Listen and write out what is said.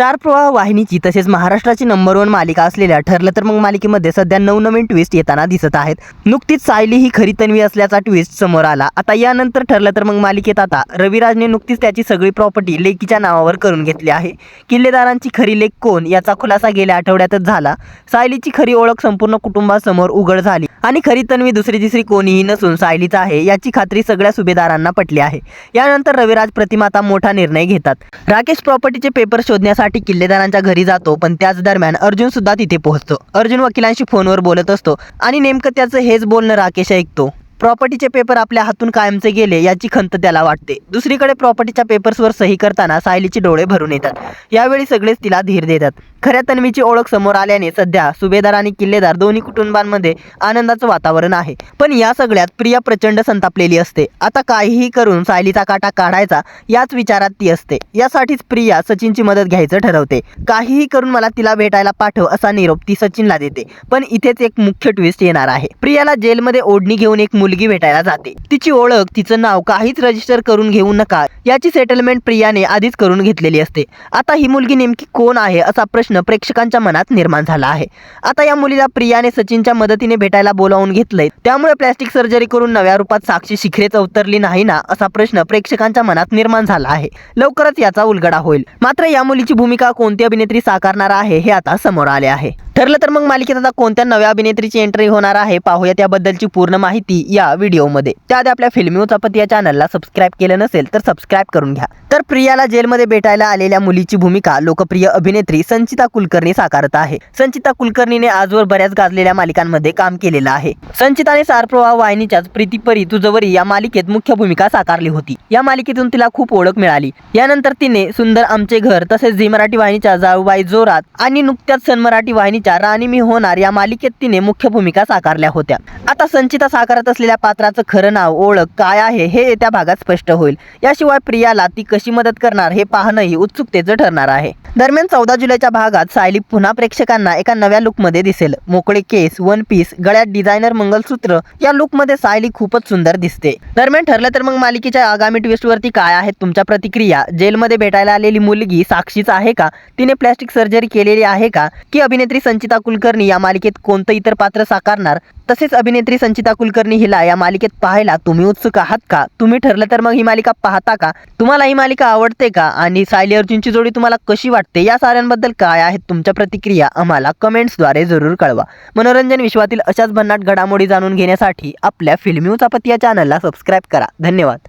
Star प्रवाह वाहिनीची तसेच महाराष्ट्राची नंबर 1 मालिका असलेल्या ठरलं तर मग मालिकेमध्ये सध्या नवनवीन ट्विस्ट येताना दिसत आहेत। नुकतीच सायली ही खरी तन्वी असल्याचा ट्विस्ट समोर आला। आता यानंतर ठरलं तर मग मालिकेत आता रविराजने नुकतीच त्याची सगळी प्रॉपर्टी लेकीच्या नावावर करून घेतली आहे। किल्लेदारांची खरी लेक कोण याचा खुलासा गेल्या आठवड्यातच झाला। सायलीची खरी ओळख संपूर्ण कुटुंबासमोर उघड झाली आणि खरी तन्वी दुसरी तिसरी कोणीही नसून सायलीच आहे याची खात्री सगळ्या सुभेदारांना पटली आहे। यानंतर रविराज प्रतिमाता मोठा निर्णय घेतात। राकेश प्रॉपर्टीचे पेपर शोधण्यासाठी किल्लेदारांच्या घरी जातो, पण त्याच दरम्यान अर्जुन सुद्धा तिथे पोहोचतो। अर्जुन वकिलांशी फोनवर बोलत असतो आणि नेमकं त्याचं हेच बोलणं राकेश ऐकतो। प्रॉपर्टीचे पेपर आपल्या हातून कायमचे गेले याची खंत त्याला वाटते। दुसरीकडे प्रॉपर्टीच्या पेपर्सवर सही करताना सायलीचे डोळे भरून येतात। यावेळी सगळेच तिला धीर देतात। खऱ्या तन्वीची ओळख समोर आल्याने सध्या सुभेदार आणि किल्लेदार दोन्ही कुटुंबांमध्ये आनंदाचं वातावरण आहे। पण या सगळ्यात प्रिया प्रचंड संतापलेली असते। आता काहीही करून सायलीचा काटा काढायचा याच विचारात ती असते। यासाठीच प्रिया सचिनची मदत घ्यायचं ठरवते। काहीही करून मला तिला भेटायला पाठव असा निरोप ती सचिनला देते। पण इथेच एक मुख्य ट्विस्ट येणार आहे। प्रियाला जेलमध्ये ओढणी घेऊन एक मुलगी भेटायला जाते। तिची ओळख तिचं नाव काहीच रजिस्टर करून घेऊ नका याची सेटलमेंट प्रियाने आधीच करून घेतलेली असते। आता ही मुलगी नेमकी कोण आहे असा प्रश्न प्रेक्षकांच्या मनात निर्माण झाला आहे। आता या मुलीला प्रियाने सचिनच्या मदतीने भेटायला बोलावून घेतलंय, त्यामुळे प्लॅस्टिक सर्जरी करून नव्या रूपात साक्षी शिखरेच अवतरली नाही ना असा प्रश्न प्रेक्षकांच्या मनात निर्माण झाला आहे। लवकरच याचा उलगडा होईल। मात्र या मुलीची भूमिका कोणती अभिनेत्री साकारणार आहे हे आता समोर आले आहे। ठरलं तर मग मालिकेत आता कोणत्या नव्या अभिनेत्रीची एंट्री होणार आहे पाहूया त्याबद्दलची पूर्ण माहिती या व्हिडिओमध्ये। त्याआधी आपल्या फिल्मी उचापती या चॅनलला सबस्क्राईब केलं नसेल तर सबस्क्राईब करून घ्या। तर प्रियाला जेलमध्ये भेटायला आलेल्या मुलीची भूमिका लोकप्रिय अभिनेत्री संचिता कुलकर्णी साकारत आहे। संचिता कुलकर्णीने आजवर बऱ्याच गाजलेल्या मालिकांमध्ये काम केलेलं आहे। संचिताने स्टार प्रवाह वाहिनीच्याच प्रीतीपरी तुझवरी या मालिकेत मुख्य भूमिका साकारली होती। या मालिकेतून तिला खूप ओळख मिळाली। यानंतर तिने सुंदर आमचे घर तसेच झी मराठी वाहिनीच्या जाऊबाई जोरात आणि नुकत्याच सन मराठी वाहिनीच्या राणी मी होणार या मालिकेत तिने मुख्य भूमिका साकारल्या होत्या। आता संचिता साकारत असलेल्या पात्राचं खरं नाव ओळख काय आहे हे येत्या भागात स्पष्ट होईल। याशिवाय प्रियाला ती कशी मदत करणार हे पाहणंही उत्सुकतेचं ठरणार आहे। दरम्यान 14 जुलैच्या भागात सायली पुन्हा प्रेक्षकांना एका नव्या लुकमध्ये दिसेल। मोकळे केस, वन पीस, गळ्यात डिझायनर मंगलसूत्र या लुकमध्ये सायली खूपच सुंदर दिसते। दरम्यान ठरलं तर मग मालिकेच्या आगामी ट्विस्टवरती काय आहेत तुमच्या प्रतिक्रिया? जेलमध्ये भेटायला आलेली मुलगी साक्षीच आहे का? तिने प्लॅस्टिक सर्जरी केलेली आहे का? की अभिनेत्री संचिता कुलकर्णी या मालिकेत कोणतं इतर पात्र साकारणार? तसेच अभिनेत्री संचिता कुलकर्णी हिला या मालिकेत पाहायला तुम्ही उत्सुक आहात का? तुम्ही ठरलं तर मग ही मालिका पाहता का? तुम्हाला ही मालिका आवडते का? आणि सायली अर्जुनची जोडी तुम्हाला कशी वाटते? या साऱ्यांबद्दल काय आहेत तुमच्या प्रतिक्रिया आम्हाला कमेंट्सद्वारे जरूर कळवा। मनोरंजन विश्वातील अशाच भन्नाट घडामोडी जाणून घेण्यासाठी आपल्या फिल्मी उचापती या चॅनलला सबस्क्राईब करा। धन्यवाद।